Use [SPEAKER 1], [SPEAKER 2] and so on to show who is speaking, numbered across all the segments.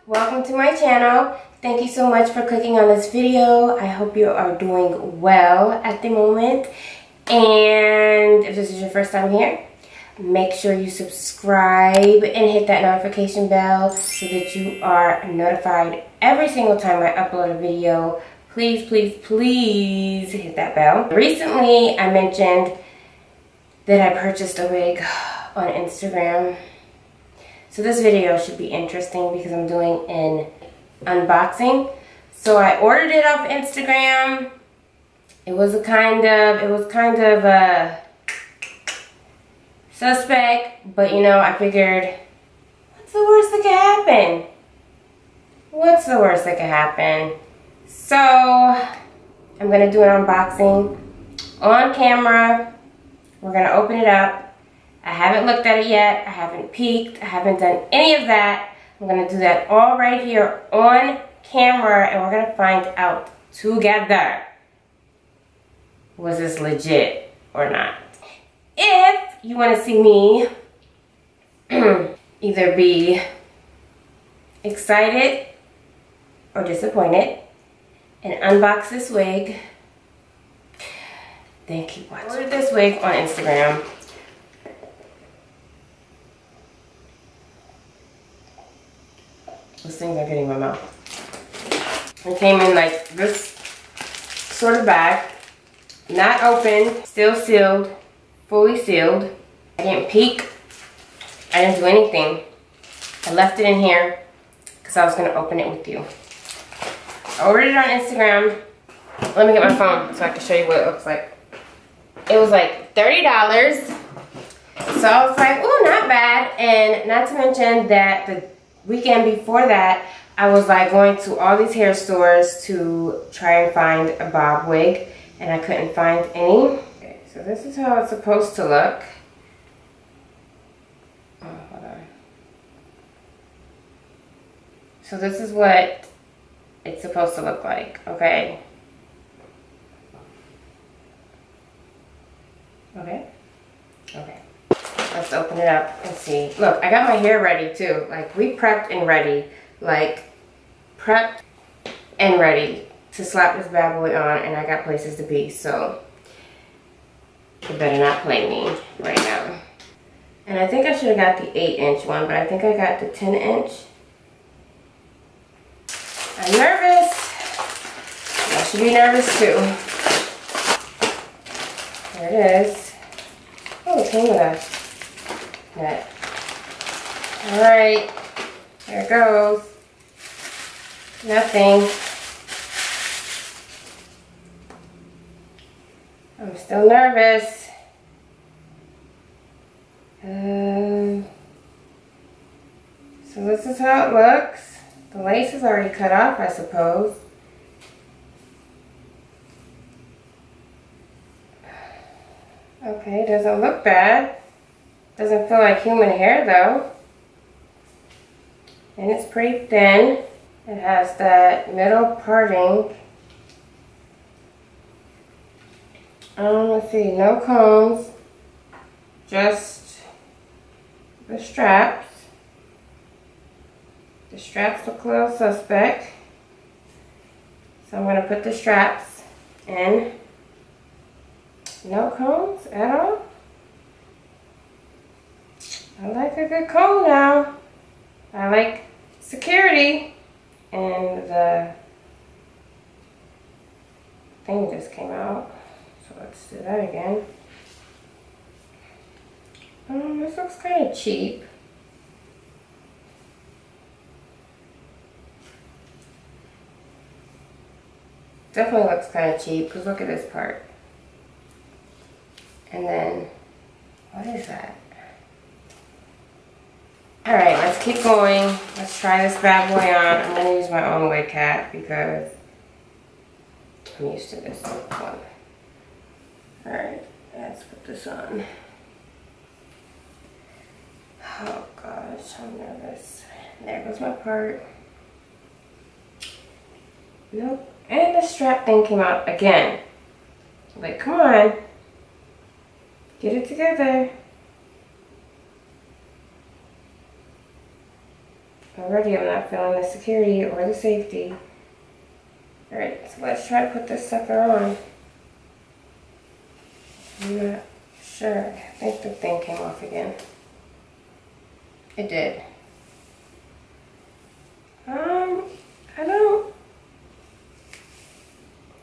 [SPEAKER 1] welcome to my channel. Thank you so much for clicking on this video. I hope you are doing well at the moment. And if this is your first time here, make sure you subscribe and hit that notification bell so that you are notified every single time I upload a video. Please, please, please hit that bell. Recently, I mentioned that I purchased a wig on Instagram. So this video should be interesting because I'm doing an unboxing. So I ordered it off Instagram. It was kind of a suspect, but you know, I figured, what's the worst that could happen? What's the worst that could happen? So I'm gonna do an unboxing on camera. We're gonna open it up. I haven't looked at it yet. I haven't peeked. I haven't done any of that. I'm gonna do that all right here on camera, and we're gonna find out together, was this legit or not? If you wanna see me either be excited or disappointed and unbox this wig, then keep watching. I ordered this wig on Instagram. Those things are getting in my mouth. It came in like this sort of bag, not open, still sealed, fully sealed. I didn't peek, I didn't do anything. I left it in here because I was gonna open it with you. I ordered it on Instagram. Let me get my phone so I can show you what it looks like. It was like $30. So I was like, ooh, not bad. And not to mention that the weekend before that, I was like going to all these hair stores to try and find a bob wig, and I couldn't find any. Okay, so this is how it's supposed to look. Oh, hold on. So this is what it's supposed to look like, okay? Okay? Okay. Let's open it up and see. Look, I got my hair ready too. Like, we prepped and ready. Like, prepped and ready to slap this bad boy on, and I got places to be, so you better not play me right now. And I think I should have got the 8-inch one, but I think I got the 10-inch. I'm nervous. I should be nervous too. There it is. Oh, it came with a net. Alright, there it goes. Nothing. I'm still nervous. So this is how it looks. The lace is already cut off, I suppose. Okay, doesn't look bad. Doesn't feel like human hair though. And it's pretty thin. It has that middle parting. Let's see, no combs. Just the straps. The straps look a little suspect. So I'm going to put the straps in. No combs at all. I like a good comb now. I like security. And the thing just came out. So let's do that again. This looks kind of cheap. Definitely looks kind of cheap, because look at this part. And then, what is that? Alright, let's keep going. Let's try this bad boy on. I'm going to use my own wig cap because I'm used to this one. Alright, let's put this on. Oh gosh, I'm nervous. There goes my part. Nope. And the strap thing came out again. Like, come on. Get it together. Already I'm not feeling the security or the safety. Alright, so let's try to put this sucker on. I'm not sure. I think the thing came off again. It did. I don't...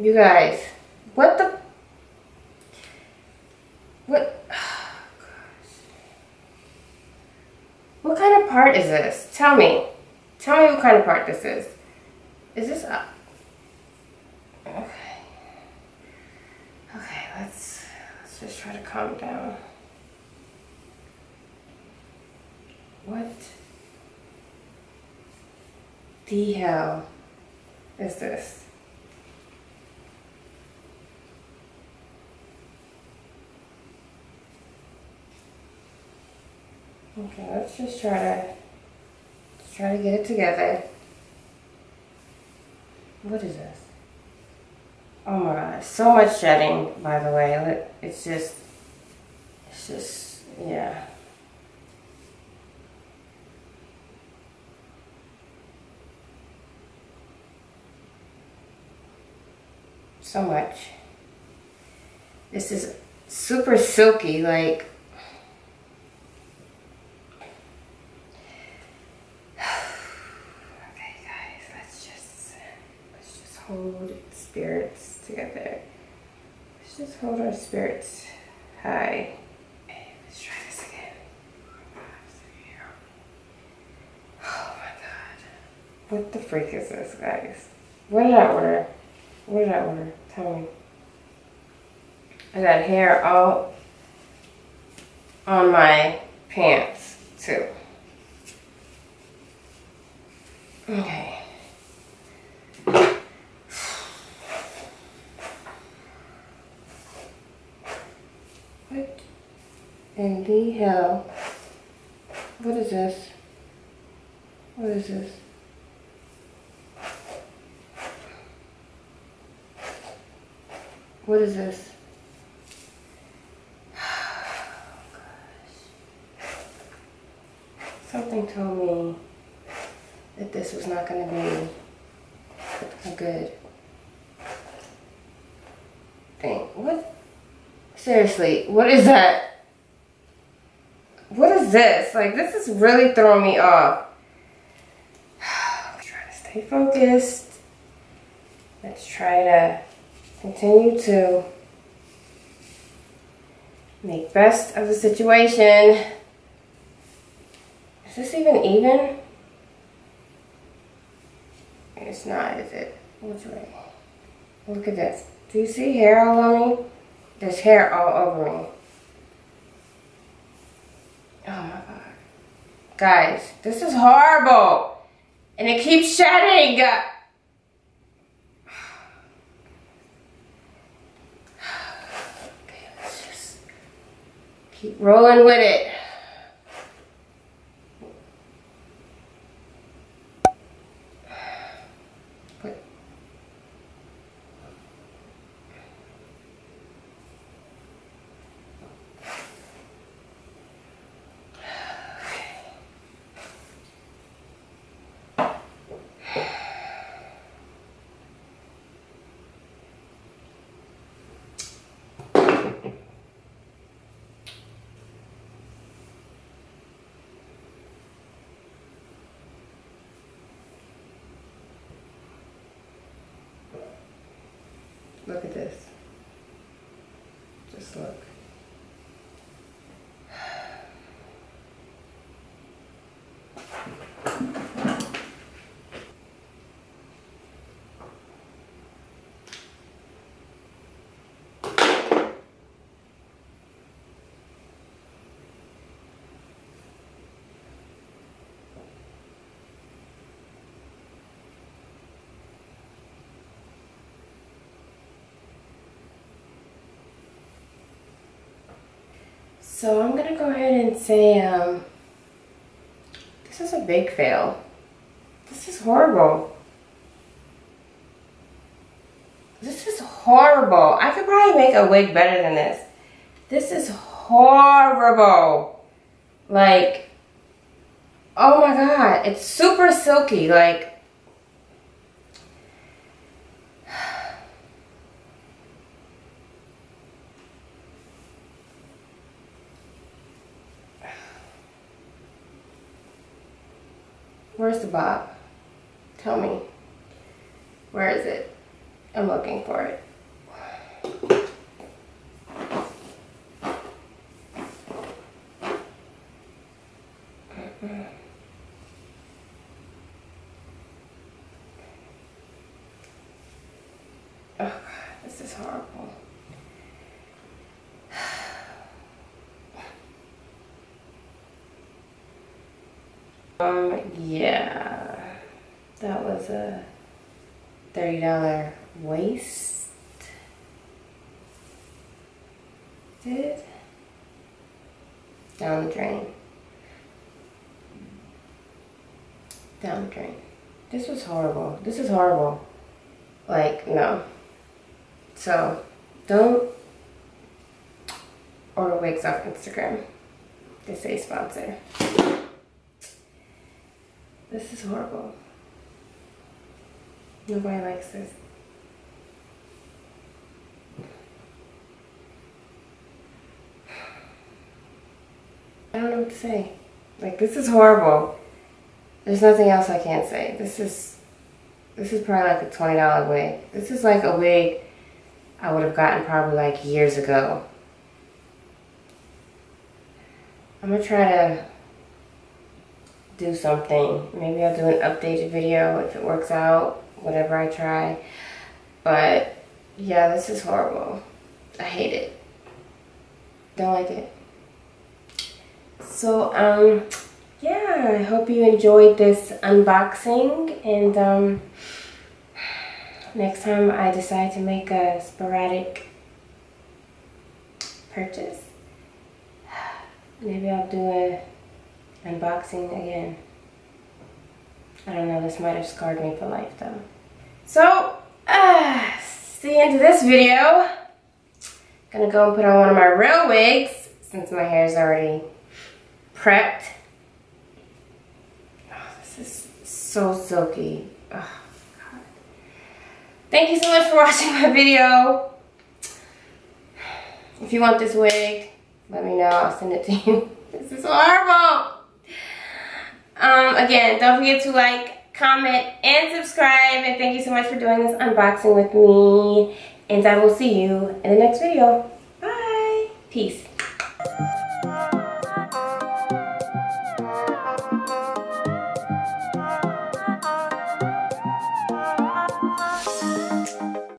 [SPEAKER 1] You guys, what the... What... Oh, gosh. What kind of part is this? Tell me. Tell me what kind of part this is. Is this up? Okay. Okay, let's just try to calm down. What the hell is this? Okay, let's just try to get it together. What is this? Oh my god, so much shedding, by the way. It's just, yeah. So much. This is super silky, like. Okay, guys, let's just hold spirits together. Let's just hold our spirits high. Okay, let's try this again. Oh my god. What the freak is this, guys? What did I order? What did I order? Tell me. I got hair all on my pants, too. Okay. What in the hell? What is this? What is this? What is this? Oh, gosh. Something told me that this was not going to be a good thing. What? Seriously, what is that? What is this? Like, this is really throwing me off. Let's try to stay focused. Let's try to continue to make best of the situation. Is this even even? It's not, is it? Which way? Look at this. Do you see hair all on me? There's hair all over me. Oh my god. Guys, this is horrible. And it keeps shedding. Keep rolling with it. Look at this. Just look. So I'm gonna go ahead and say, this is a big fail. This is horrible. This is horrible. I could probably make a wig better than this. This is horrible. Like, Oh my God, it's super silky, like. Where's the bob? Tell me. Where is it? I'm looking for it. Oh God, this is horrible. Yeah, that was a $30 waste. Did it? Down the drain. Down the drain. This was horrible. This is horrible. Like, no. So, don't order wigs off Instagram. They say sponsor. This is horrible. Nobody likes this. I don't know what to say. Like, this is horrible. There's nothing else I can't say. This is probably like a $20 wig. This is like a wig I would have gotten probably like years ago. I'm gonna try to do something. Maybe I'll do an updated video if it works out, whatever I try. But yeah, this is horrible. I hate it. Don't like it. So yeah, I hope you enjoyed this unboxing, and next time I decide to make a sporadic purchase, maybe I'll do a unboxing again. I don't know, this might have scarred me for life though. So, it's the end of this video. Gonna go and put on one of my real wigs since my hair is already prepped. Oh, this is so silky. Oh, God. Thank you so much for watching my video. If you want this wig, let me know. I'll send it to you. This is horrible. Again, don't forget to like, comment, and subscribe. And thank you so much for doing this unboxing with me. And I will see you in the next video. Bye. Peace.